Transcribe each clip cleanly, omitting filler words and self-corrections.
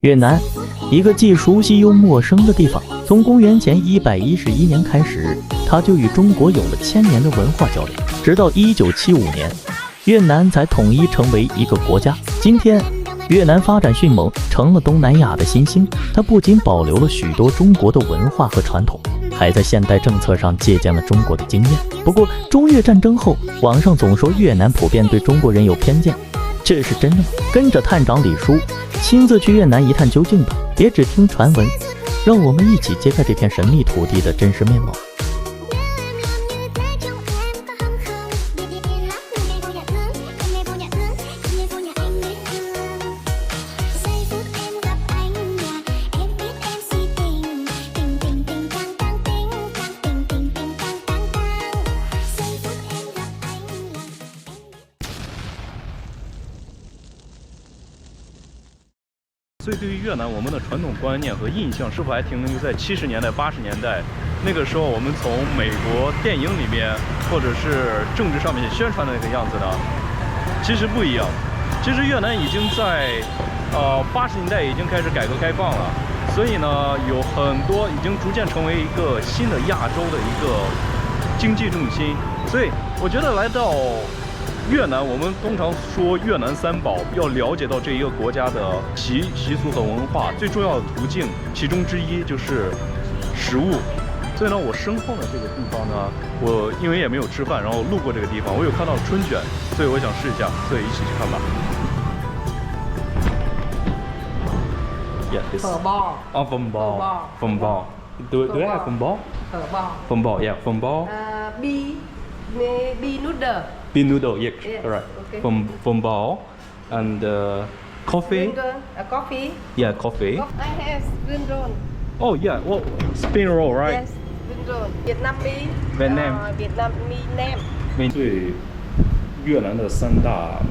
越南，一个既熟悉又陌生的地方。从公元前111年开始，它就与中国有了1000年的文化交流，直到1975年，越南才统一成为一个国家。今天，越南发展迅猛，成了东南亚的新星。它不仅保留了许多中国的文化和传统，还在现代政策上借鉴了中国的经验。不过，中越战争后，网上总说越南普遍对中国人有偏见，这是真的吗？跟着探长李叔亲自去越南一探究竟吧，别只听传闻，让我们一起揭开这片神秘土地的真实面貌。所以对于越南，我们的传统观念和印象是否还停留在70年代、80年代？那个时候我们从美国电影里面，或者是政治上面宣传的那个样子呢？其实不一样。其实越南已经在80年代已经开始改革开放了，所以呢，有很多已经逐渐成为一个新的亚洲的一个经济重心。所以我觉得来到越南，我们通常说越南三宝，要了解到这一个国家的习俗和文化，最重要的途径其中之一就是食物。所以呢，我身后的这个地方呢，我因为也没有吃饭，然后路过这个地方，我有看到春卷，所以我想试一下，所以一起去看吧。Yeah, this. Phở bò. Oh, phồng bò. Phở bò. Phồng bò. Do I have phồng bò? Phở bò. Phồng bò, yeah, phồng bò. Bee noodle. Bean noodle, yeah, Yes, alright. okay. Phồng bò and coffee. Green roll. Coffee. Yeah, coffee. I have green roll. Oh yeah, well, spring roll, right? Yes, green roll. Vietnamese. Vietnam. Vietnamese name. 对越南的3大，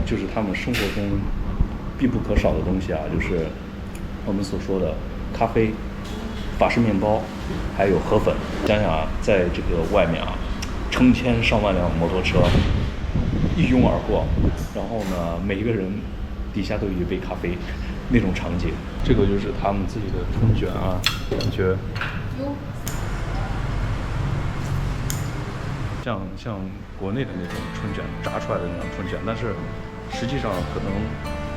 就是他们生活中必不可少的东西啊，就是我们所说的咖啡、法式面包，还有河粉。想想啊，在这个外面啊，成千上万辆摩托车一拥而过，然后呢，每一个人底下都有一杯咖啡，那种场景。这个就是他们自己的春卷啊，感觉像国内的那种春卷炸出来的那种春卷，但是实际上可能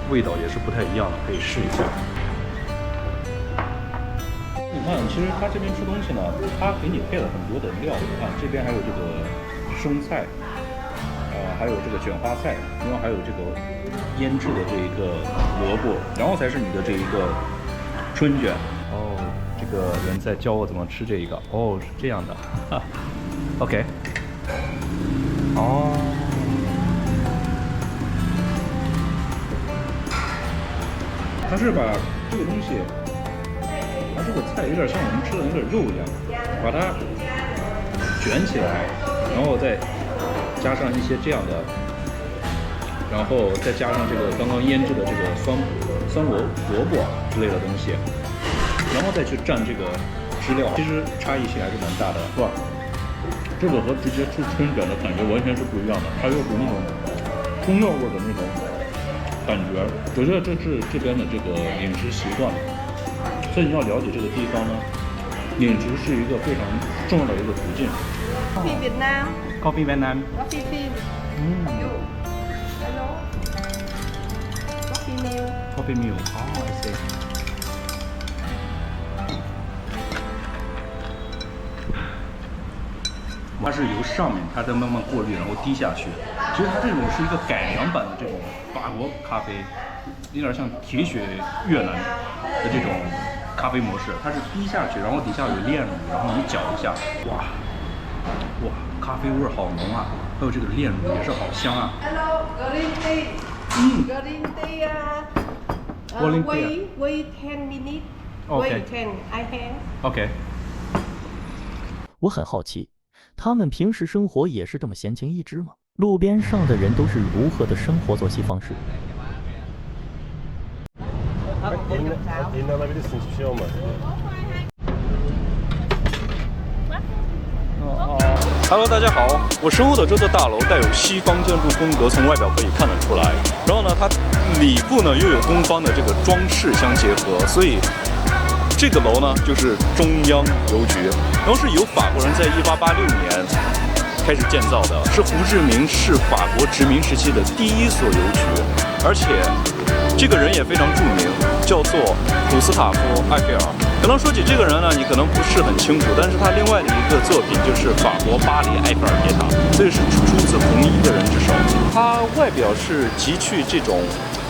味道也是不太一样的，可以试一下。你看，其实他这边吃东西呢，他给你配了很多的料，啊，这边还有这个生菜，还有这个卷花菜，然后还有这个腌制的这一个萝卜，然后才是你的这一个春卷。哦，这个人在教我怎么吃这一个。哦，是这样的。哈 OK。哦。它是把这个东西，它这个菜有点像我们吃的那个肉一样，把它卷起来，然后再加上一些这样的，然后再加上这个刚刚腌制的这个酸萝卜之类的东西，然后再去蘸这个汁料，其实差异性还是蛮大的，是吧？这个和直接吃春卷的感觉完全是不一样的，它有股那种中药味的那种感觉。我觉得这是这边的这个饮食习惯，所以你要了解这个地方呢，饮食是一个非常重要的一个途径。Coffee Vietnam. Coffee Vietnam. Coffee Phin. You. Hello. Coffee meal. Coffee meal. Oh, I see. 它是由上面它在慢慢过滤，然后滴下去。其实它这种是一个改良版的这种法国咖啡，有点像铁血越南的这种咖啡模式。它是滴下去，然后底下有炼乳，然后你搅一下，哇，咖啡味好浓啊！还有这个炼乳也是好香啊。Hello, green tea. Green tea. Green tea. Wait 10 minutes. Okay. Wait 10. I have. OK。我很好奇，他们平时生活也是这么闲情逸致吗？路边上的人都是如何的生活作息方式Inanabilirsin hiçbir şey olmaz. Hello， 大家好。我身后的这座大楼带有西方建筑风格，从外表可以看得出来。然后呢，它里部呢又有东方的这个装饰相结合，所以这个楼呢就是中央邮局。然后是由法国人在1886年开始建造的，是胡志明市法国殖民时期的第一所邮局，而且这个人也非常著名，叫做古斯塔夫·埃菲尔。可能说起这个人呢，你可能不是很清楚，但是他另外的一个作品就是法国巴黎埃菲尔铁塔，所以是出自同一个人之手。他外表是极具这种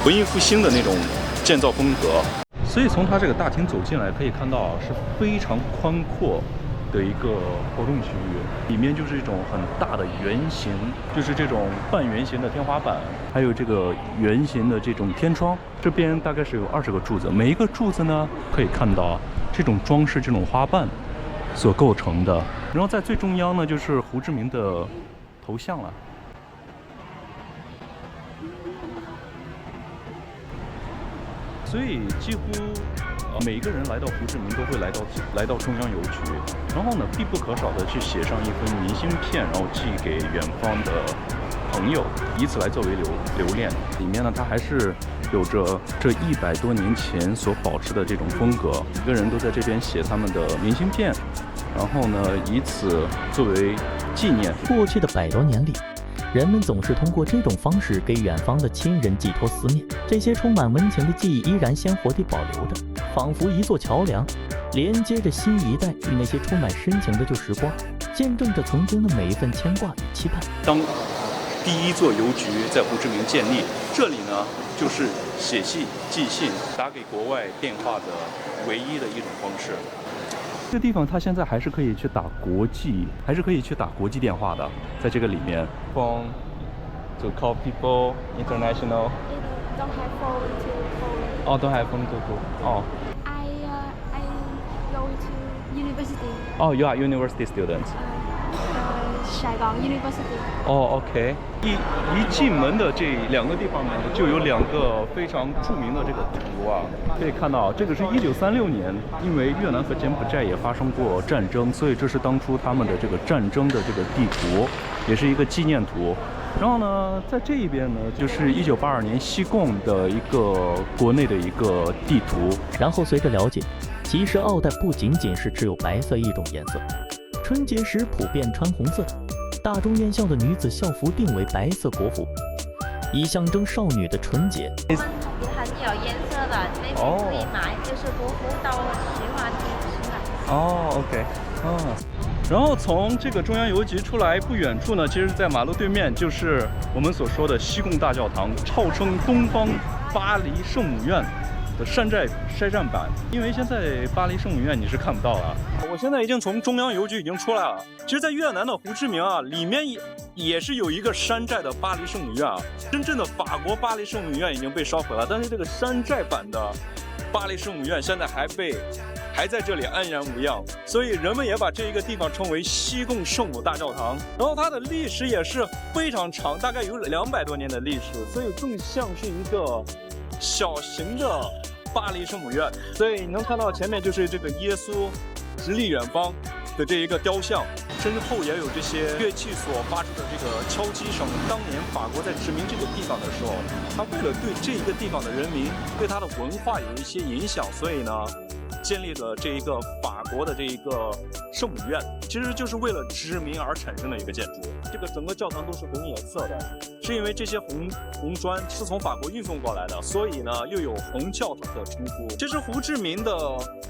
文艺复兴的那种建造风格，所以从他这个大厅走进来，可以看到是非常宽阔的一个活动区域，里面就是一种很大的圆形，就是这种半圆形的天花板，还有这个圆形的这种天窗。这边大概是有20个柱子，每一个柱子呢可以看到这种装饰，这种花瓣所构成的。然后在最中央呢就是胡志明的头像了。所以几乎每一个人来到胡志明都会来到中央邮局，然后呢必不可少的去写上一封明信片，然后寄给远方的朋友，以此来作为留恋。里面呢它还是有着这100多年前所保持的这种风格，每个人都在这边写他们的明信片，然后呢以此作为纪念。过去的100多年里，人们总是通过这种方式给远方的亲人寄托思念，这些充满温情的记忆依然鲜活地保留着，仿佛一座桥梁，连接着新一代与那些充满深情的旧时光，见证着曾经的每一份牵挂与期盼。当第一座邮局在胡志明建立，这里呢就是写信、寄信、打给国外电话的唯一的一种方式。这个地方它现在还是可以去打国际电话的，在这个里面 phone to call people international. Don't have phone to phone. Oh, don't have phone to call. Oh. I go to university. Oh, you are university student. Saigon University. 哦 ，OK。一进门的这2个地方呢，就有2个非常著名的这个图啊，可以看到这个是1936年，因为越南和柬埔寨也发生过战争，所以这是当初他们的这个战争的这个地图，也是一个纪念图。然后呢，在这一边呢，就是1982年西贡的一个国内的一个地图。然后随着了解，其实奥黛不仅仅是只有白色一种颜色，春节时普遍穿红色的。大中院校的女子校服定为白色国服，以象征少女的纯洁。很有颜色的，那边可以买，就是国服到10万10万。哦 ，OK， 然后从这个中央邮局出来不远处呢，其实在马路对面就是我们所说的西贡大教堂，号称东方巴黎圣母院的山寨版。因为现在巴黎圣母院你是看不到了。我现在已经从中央邮局已经出来了。其实，在越南的胡志明啊，里面也是有一个山寨的巴黎圣母院啊。真正的法国巴黎圣母院已经被烧毁了，但是这个山寨版的巴黎圣母院现在还在这里安然无恙，所以人们也把这一个地方称为西贡圣母大教堂。然后它的历史也是非常长，大概有200多年的历史，所以更像是一个小型的巴黎圣母院。所以你能看到前面就是这个耶稣直立远方的这一个雕像，身后也有这些乐器所发出的这个敲击声。当年法国在殖民这个地方的时候，他为了对这一个地方的人民，对他的文化有一些影响，所以呢建立了这一个法国的这一个圣母院，其实就是为了殖民而产生的一个建筑。这个整个教堂都是红颜色的，是因为这些红砖是从法国运送过来的，所以呢又有红教堂的称呼。其实胡志明的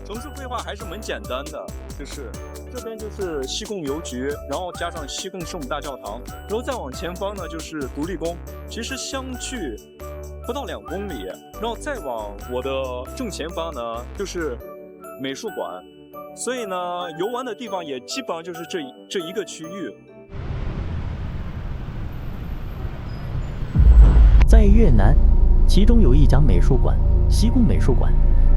城市规划还是蛮简单的，就是这边就是西贡邮局，然后加上西贡圣母大教堂，然后再往前方呢就是独立宫，其实相距不到2公里，然后再往我的正前方呢就是美术馆，所以呢游玩的地方也基本上就是这一个区域。在越南，其中有一家美术馆——西贡美术馆，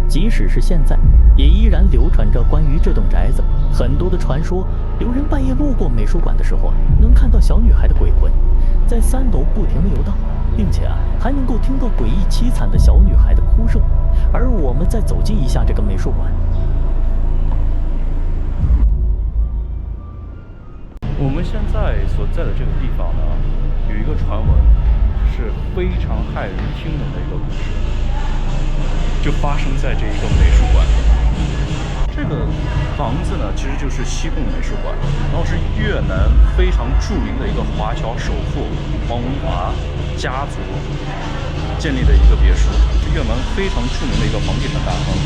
即使是现在，也依然流传着关于这栋宅子很多的传说。有人半夜路过美术馆的时候，能看到小女孩的鬼魂在3楼不停地游荡，并且还能够听到诡异凄惨的小女孩的哭声。而我们再走近一下这个美术馆，我们现在所在的这个地方呢，有一个传闻，是非常骇人听闻的一个故事，就发生在这一个美术馆。这个房子呢，其实就是西贡美术馆，然后是越南非常著名的一个华侨首富黄文华家族建立的一个别墅，是越南非常著名的一个房地产大亨。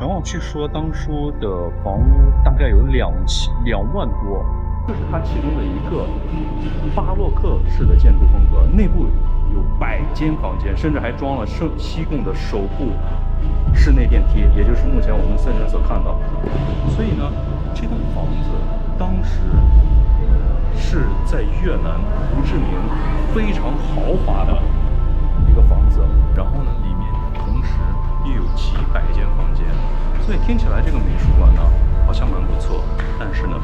然后据说当初的房屋大概有2万多，这是它其中的一个巴洛克式的建筑风格，内部有100间房间，甚至还装了西贡的首部室内电梯，也就是目前我们现在所看到的。所以呢，这栋房子当时是在越南不知名、非常豪华的一个房子，然后呢，里面同时又有几百间房间，所以听起来这个美术馆呢好像蛮不错，但是呢，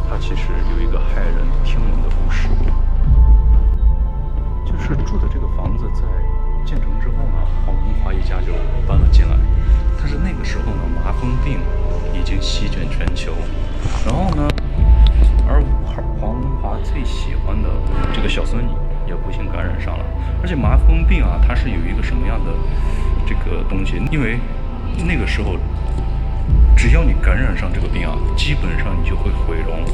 它其实有一个骇人听闻的故事，就是住的这个房子在建成之后呢，黄文华一家就搬了进来，但是那个时候呢，麻风病已经席卷全球，然后呢，而黄文华最喜欢的这个小孙女也不幸感染上了，而且麻风病啊，它是有一个什么样的这个东西？因为那个时候，只要你感染上这个病啊，基本上你就会毁容，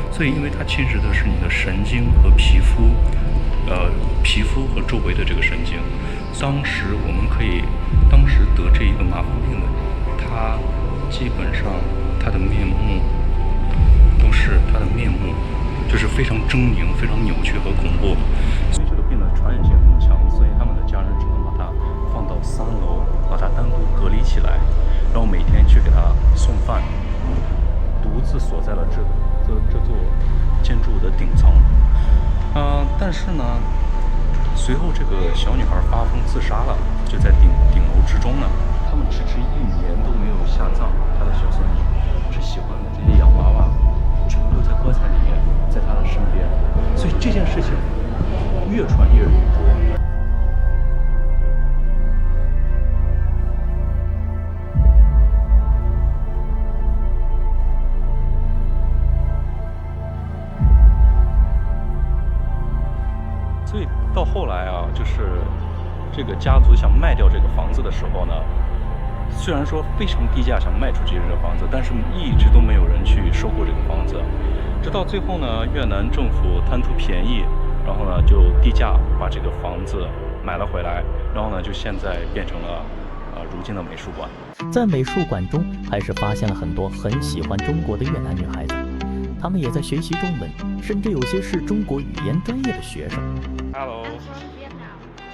所以因为它侵蚀的是你的神经和皮肤，皮肤和周围的这个神经。当时得这一个麻风病的，他基本上他的面目都是他的面目，就是非常狰狞、非常扭曲和恐怖。所以这个病的传染性很强，所以他们的家人只能把它放到3楼，把它单独隔离起来，然后每天去给他送饭，独自锁在了这座建筑的顶层。但是呢，随后这个小女孩发疯自杀了，就在顶楼之中呢。他们迟1年都没有下葬她的小孙女，只喜欢的这些洋娃娃全部都在棺材里面，在她的身边，所以这件事情越传越离谱。所以到后来啊，就是这个家族想卖掉这个房子的时候呢，虽然说非常低价想卖出去这个房子，但是一直都没有人去收购这个房子。直到最后呢，越南政府贪图便宜，然后呢就低价把这个房子买了回来，然后呢就现在变成了如今的美术馆。在美术馆中，还是发现了很多很喜欢中国的越南女孩子，她们也在学习中文，甚至有些是中国语言专业的学生。Hello.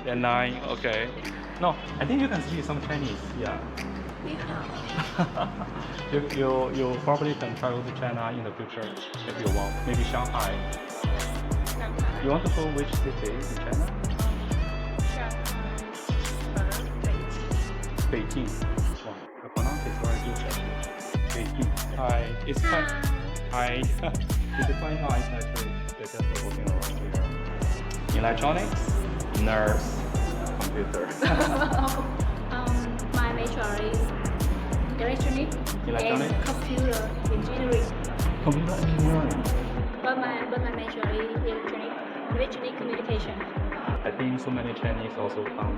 Vietnam. Okay. No, I think you can speak some Chinese. Yeah. you probably can travel to China in the future if you want. Maybe Shanghai. You want to go which city in China? Beijing. Wow, the pronunciation is very good actually. Beijing. Hi, it's quite. Hi. It's quite nice actually. They're just walking around here. Electronics, nurse, computer. My major is electronic and computer engineering. Computer engineering. But my major is electronic communication. I think so many Chinese also come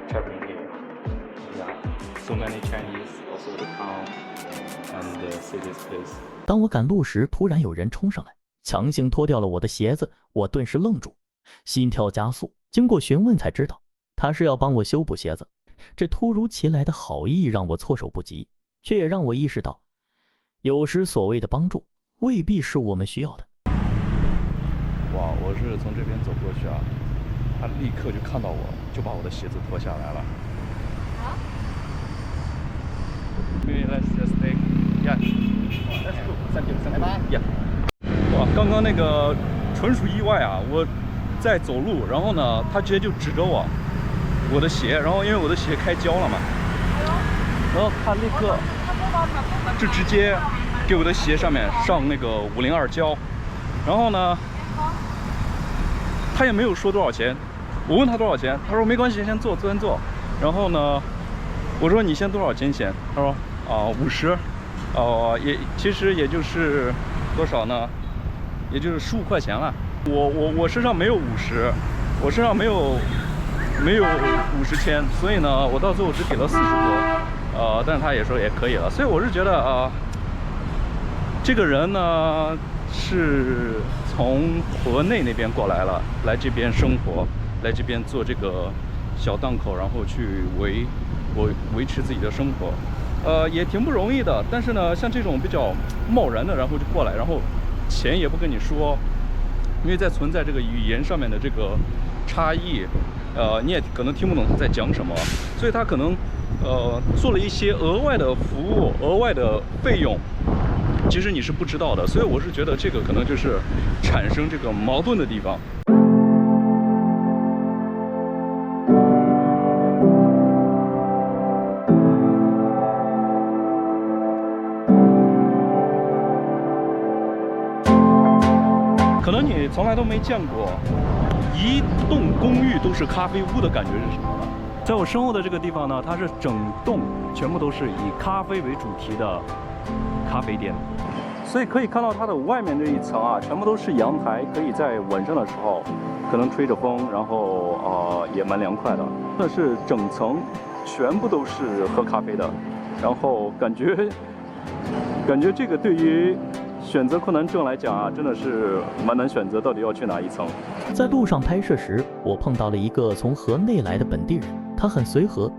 traveling here. Yeah, so many Chinese also will come and see this place. 当我赶路时，突然有人冲上来，强行脱掉了我的鞋子，我顿时愣住，心跳加速。经过询问才知道，他是要帮我修补鞋子。这突如其来的好意让我措手不及，却也让我意识到，有时所谓的帮助未必是我们需要的。哇，我是从这边走过去啊，他立刻就看到我，就把我的鞋子脱下来了。Maybe let's just take, yeah, let's go. Thank you, thank you. Yeah. 哇，刚刚那个纯属意外啊！我在走路，然后呢，他直接就指着我的鞋，然后因为我的鞋开胶了嘛，然后他立刻就直接给我的鞋上面上那个502胶，然后呢，他也没有说多少钱，我问他多少钱，他说没关系，先坐，先坐。然后呢，我说你先多少钱钱？他说50，也其实也就是多少呢？也就是15块钱了。我身上没有50，我身上没有50千，所以呢，我到最后只给了40多，但是他也说也可以了，所以我是觉得这个人呢是从河内那边过来了，来这边生活，来这边做这个小档口，然后去维持自己的生活，也挺不容易的。但是呢，像这种比较贸然的，然后就过来，然后钱也不跟你说，因为在存在这个语言上面的这个差异，你也可能听不懂他在讲什么，所以他可能做了一些额外的服务、额外的费用。其实你是不知道的，所以我是觉得这个可能就是产生这个矛盾的地方。可能你从来都没见过一栋公寓都是咖啡屋的感觉是什么呢？在我身后的这个地方呢，它是整栋全部都是以咖啡为主题的咖啡店，所以可以看到它的外面这一层啊，全部都是阳台，可以在晚上的时候可能吹着风，然后也蛮凉快的。但是整层全部都是喝咖啡的，然后感觉这个对于选择困难症来讲啊，真的是蛮难选择到底要去哪一层。在路上拍摄时，我碰到了一个从河内来的本地人，他很随和，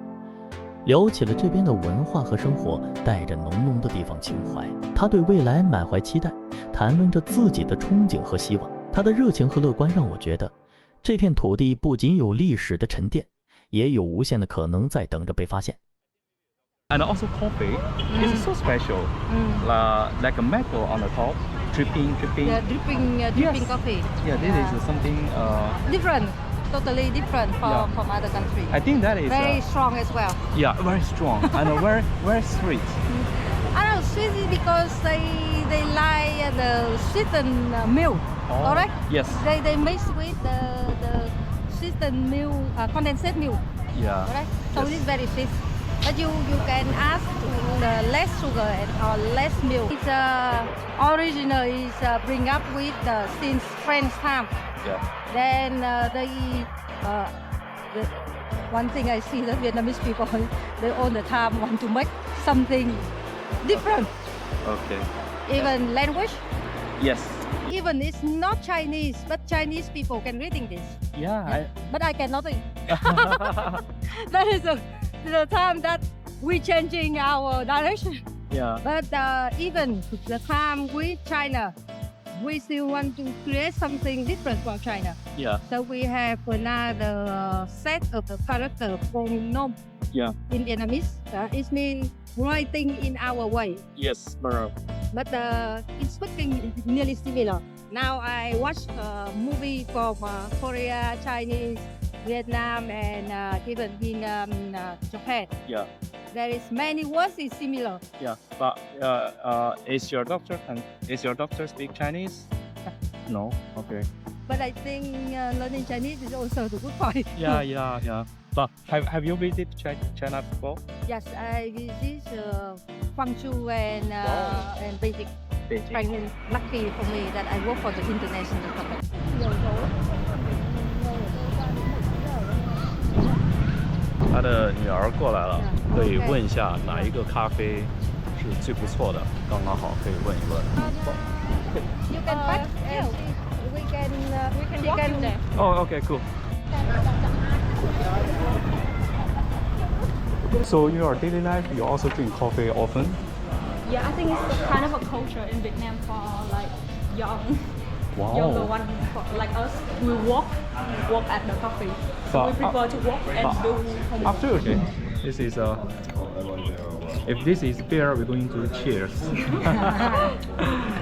聊起了这边的文化和生活，带着浓浓的地方情怀。他对未来满怀期待，谈论着自己的憧憬和希望。他的热情和乐观让我觉得，这片土地不仅有历史的沉淀，也有无限的可能在等着被发现。And also coffee is so special, like a metal on the top, dripping. Yeah, dripping Yes. coffee. Yeah, this is something. Different, totally different Yeah. from other countries. I think that is Very strong as well. yeah, very strong and very sweet. I know sweet is because they like the sweetened milk. Oh, Correct? yes. They mix with the sweetened milk, condensed milk. Yeah. Correct? So Yes. it's very sweet. But you can ask the less sugar or less milk. It's original is bring up with since French time. Yeah. Then the one thing I see that Vietnamese people they all the time want to make something different. Okay. Even language, Yes. even it's not Chinese, but Chinese people can reading this. Yeah. But I cannot read. That is the time that we changing our direction. Yeah. But even the time with China, we still want to create something different from China. Yeah. So we have another set of the character called nom Yeah. in Vietnamese. It means writing in our way. Yes. Bro. But it's speaking nearly similar. Now I watch a movie from Korea, Chinese, Vietnam, and even in Japan. Yeah. There is many words is similar. Yeah. But is your doctor speak Chinese? No. Okay. But I think learning Chinese is also a good point. Yeah. But have you visited China before? Yes, I visit Guangzhou and Beijing. Beijing. Lucky for me that I work for the international company. 他的女儿过来了，可以问一下哪一个咖啡是最不错的，刚刚好可以问一问。 You can pack and we can walk in there. Oh, okay, cool. So in your daily life, you also drink coffee often? Yeah, I think it's kind of a culture in Vietnam for like younger Wow. one like us. We walk at the coffee. So But we prefer to walk and do homework. Absolutely. This is if this is beer, we're going to cheers.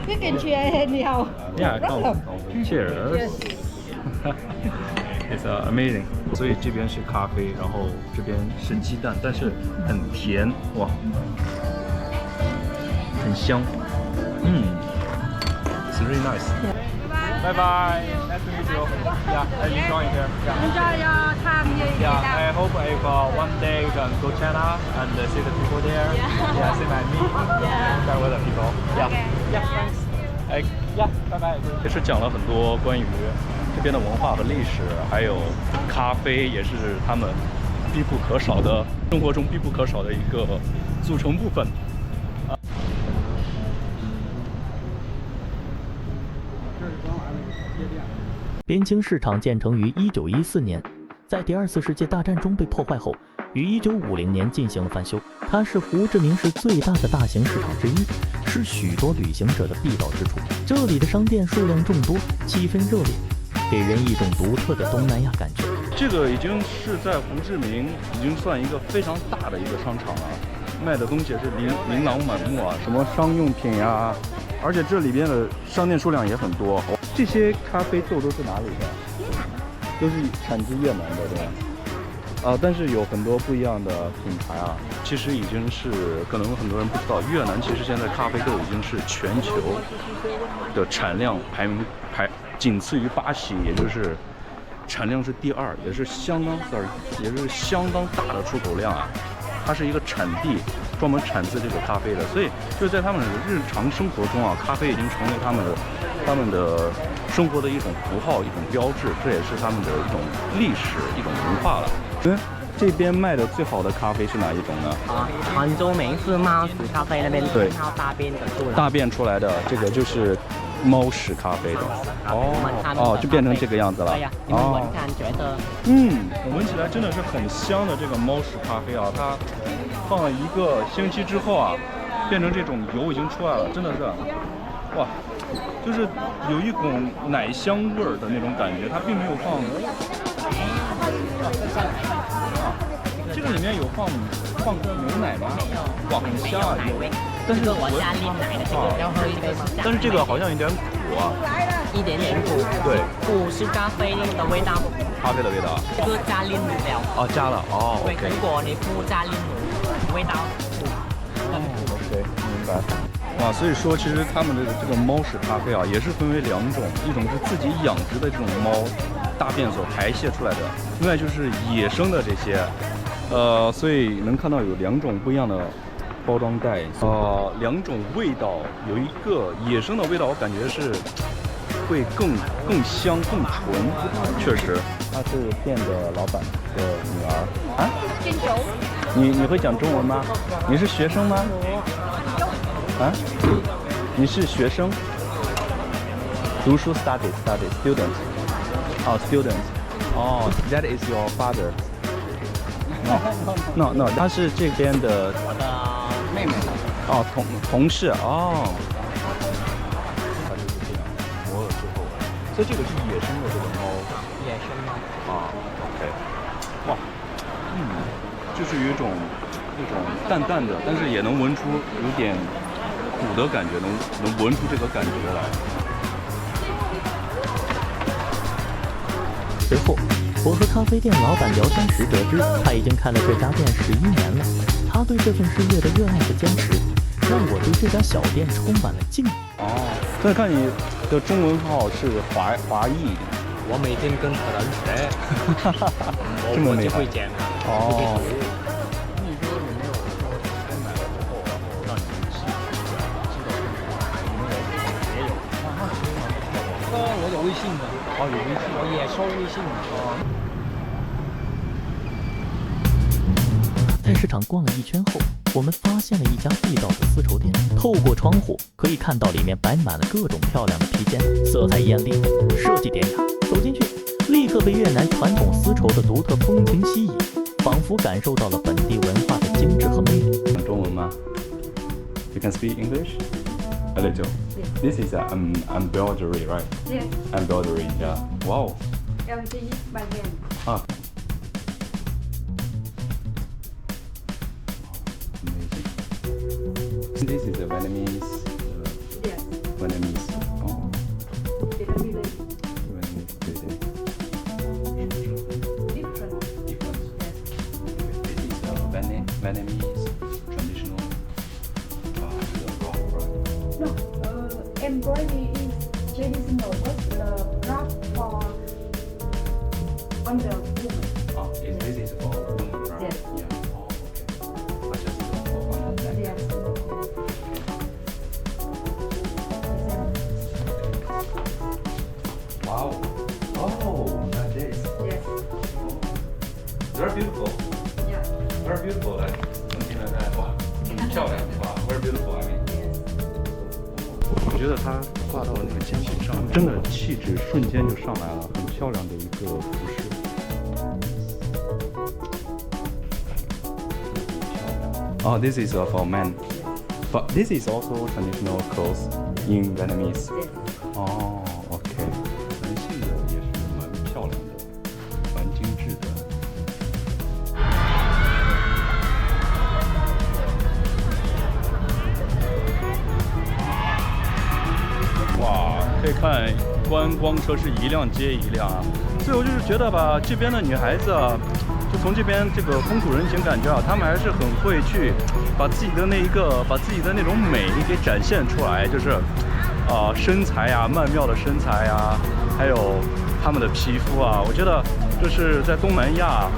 You can share anyhow. Yeah, come. Cheers. It's amazing. 所以这边是咖啡，然后这边是鸡蛋，但是很甜，哇，很香。It's really nice. Bye bye. Nice to meet you. Yeah, I enjoy here. Yeah. Enjoy your time here in Yeah, Vietnam. I hope if one day we can go China and see the people there. Yeah, see my meet. Yeah. With the people. Yeah. Okay. Yeah. Thanks. 哎呀，拜拜。也是讲了很多关于这边的文化和历史，还有咖啡也是他们必不可少的生活中必不可少的一个组成部分。边境市场建成于1914年，在第2次世界大战中被破坏后，于1950年进行了翻修。它是胡志明市最大的大型市场之一，是许多旅行者的必到之处。这里的商店数量众多，气氛热烈，给人一种独特的东南亚感觉。这个已经是在胡志明已经算一个非常大的一个商场了，卖的东西也是琳琅满目啊，什么商用品呀，而且这里边的商店数量也很多。这些咖啡豆都是哪里的？都是产自越南的，对吧？但是有很多不一样的品牌啊。其实已经是可能很多人不知道，越南其实现在咖啡豆已经是全球的产量仅次于巴西，也就是产量是第2，也是相当大的出口量啊。它是一个产地，专门产自这个咖啡的，所以就是在他们的日常生活中啊，咖啡已经成为他们的生活的一种符号、一种标志，这也是他们的一种历史、一种文化了。这边卖的最好的咖啡是哪一种呢？很著名是猫屎咖啡那边，对，它大便的出来，大便出来的这个就是猫屎咖啡的。就变成这个样子了。对呀，你们闻看觉得？闻起来真的是很香的这个猫屎咖啡啊，它放了1个星期之后啊，变成这种油已经出来了，真的是，哇，就是有一股奶香味儿的那种感觉，它并没有放。这个里面有放牛奶吗？哇，很香啊！但是我加炼奶的这个，要喝一杯吗？但是这个好像有点苦啊，一点点苦。对，苦是咖啡的味道。咖啡的味道。这个加炼乳了。加了哦。对，如果你不加炼乳，味道苦。OK， 明白。哇，所以说其实他们的这个猫屎咖啡啊，也是分为2种，一种是自己养殖的这种猫大便所排泄出来的，另外就是野生的这些，所以能看到有2种不一样的包装袋，2种味道，有一个野生的味道，我感觉是会更香更纯，确实。她是店的老板的女儿啊，你会讲中文吗？你是学生吗？啊，你是学生？读书 study student。student。that is your father。No， 他是这边的。我的妹妹。同事哦。它就是这样磨了之后，所以这个是野生的这个猫。野生猫。OK。哇，就是有一种那种淡淡的，但是也能闻出有点苦的感觉，能闻出这个感觉来。随后，我和咖啡店老板聊天时得知，他已经开了这家店11年了。他对这份事业的热爱和坚持，让我对这家小店充满了敬意。所以看你的中文号是华裔。我每天跟客人学，这么厉害。我就会讲。你说有没有说开买了之后，然后让你们寄到也有。我有微信的。有微信。我也收微信。在市场逛了一圈后，我们发现了一家地道的丝绸店。透过窗户可以看到里面摆满了各种漂亮的披肩，色彩艳丽，设计典雅。走进去，立刻被越南传统丝绸的独特风情吸引，仿佛感受到了本地文化的精致和魅力。讲中文吗 ？You can speak English? A little. This is embroidery, right? Yes. Embroidery, yeah. Wow. Everything is by hand. Amazing. This is a Vietnamese. Yes. Vietnamese. Vietnamese. Vietnamese. Different. Different. Yes. This is Vietnamese traditional. No, embroidery is traditional, but the craft for on the woman. This is for woman, right? Yes. Yeah. Okay. I just for that. Yes. 哇，very beautiful，I mean。我觉得它挂到那个肩颈上，真的气质瞬间就上来了，很漂亮的一个服饰。Oh, this is for men, but this is also traditional clothes in Vietnamese. 哦 ，OK， 男性的也是蛮漂亮的，蛮精致的。哇，可以看观光车是一辆接一辆啊。所以我就是觉得吧，这边的女孩子啊。就从这边这个风土人情感觉啊，他们还是很会去把自己的那种美给展现出来，就是身材啊，曼妙的身材啊，还有他们的皮肤啊，我觉得这是在东南亚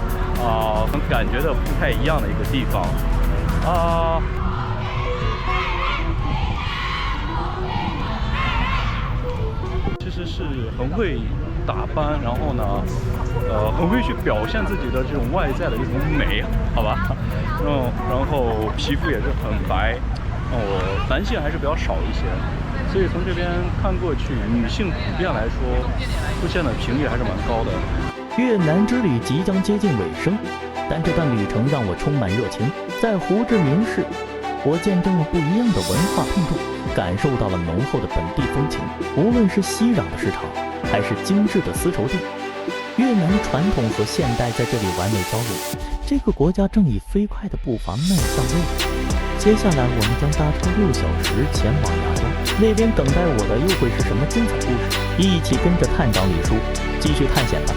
感觉的不太一样的一个地方其实是很会打扮，然后呢，很会去表现自己的这种外在的一种美，好吧？然后皮肤也是很白，男性还是比较少一些，所以从这边看过去，女性普遍来说出现的频率还是蛮高的。越南之旅即将接近尾声，但这段旅程让我充满热情。在胡志明市，我见证了不一样的文化碰撞，感受到了浓厚的本地风情。无论是熙攘的市场，还是精致的丝绸地，越南的传统和现代在这里完美交融。这个国家正以飞快的步伐迈向未来。接下来我们将搭车6小时前往芽庄，那边等待我的又会是什么精彩故事？一起跟着探长李叔继续探险吧。